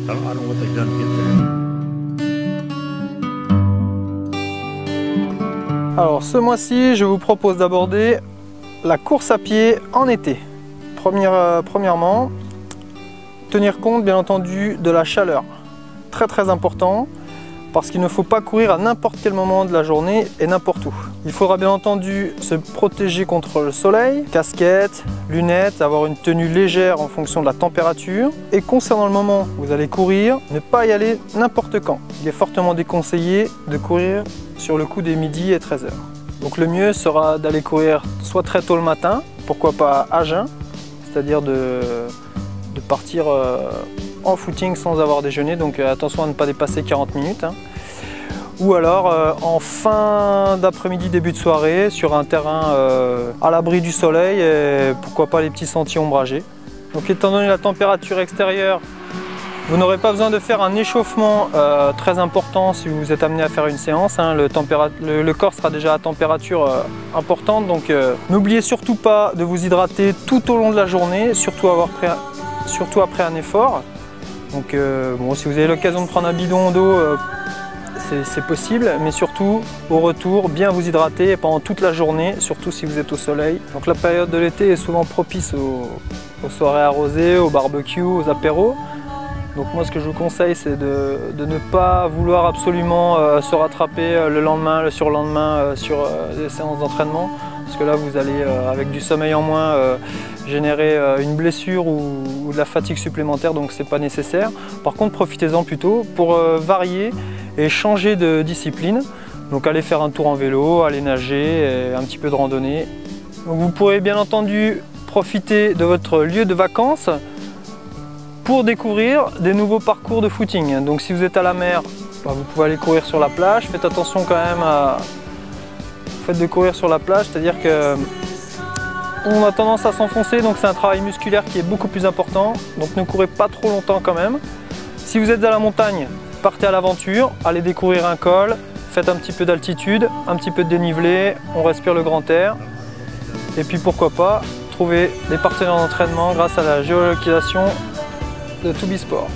I don't know what they've done to get there. Alors ce mois-ci, je vous propose d'aborder la course à pied en été. Premièrement, tenir compte bien entendu de la chaleur. Très important, parce qu'il ne faut pas courir à n'importe quel moment de la journée et n'importe où. Il faudra bien entendu se protéger contre le soleil, casquette, lunettes, avoir une tenue légère en fonction de la température. Et concernant le moment où vous allez courir, ne pas y aller n'importe quand. Il est fortement déconseillé de courir sur le coup des midi et 13h. Donc le mieux sera d'aller courir soit très tôt le matin, pourquoi pas à jeun, c'est-à-dire de partir en footing sans avoir déjeuné, donc attention à ne pas dépasser 40 minutes. Ou alors en fin d'après-midi, début de soirée, sur un terrain à l'abri du soleil et pourquoi pas les petits sentiers ombragés. Donc étant donné la température extérieure, vous n'aurez pas besoin de faire un échauffement très important si vous êtes amené à faire une séance. Le corps sera déjà à température importante, donc n'oubliez surtout pas de vous hydrater tout au long de la journée, surtout après un effort. Donc bon, si vous avez l'occasion de prendre un bidon d'eau, c'est possible, mais surtout au retour, bien vous hydrater pendant toute la journée, surtout si vous êtes au soleil. Donc la période de l'été est souvent propice aux soirées arrosées, aux barbecues, aux apéros. Donc moi ce que je vous conseille, c'est de ne pas vouloir absolument se rattraper le lendemain, le surlendemain sur des séances d'entraînement, parce que là vous allez avec du sommeil en moins générer une blessure ou de la fatigue supplémentaire, donc c'est pas nécessaire. Par contre profitez-en plutôt pour varier et changer de discipline, donc aller faire un tour en vélo, aller nager, et un petit peu de randonnée. Donc vous pourrez bien entendu profiter de votre lieu de vacances pour découvrir des nouveaux parcours de footing. Donc si vous êtes à la mer, vous pouvez aller courir sur la plage. Faites attention quand même à le fait de courir sur la plage, c'est-à-dire que on a tendance à s'enfoncer, donc c'est un travail musculaire qui est beaucoup plus important. Donc ne courez pas trop longtemps quand même. Si vous êtes à la montagne, partez à l'aventure, allez découvrir un col, faites un petit peu d'altitude, un petit peu de dénivelé, on respire le grand air. Et puis pourquoi pas trouver des partenaires d'entraînement grâce à la géolocalisation de Toubisport.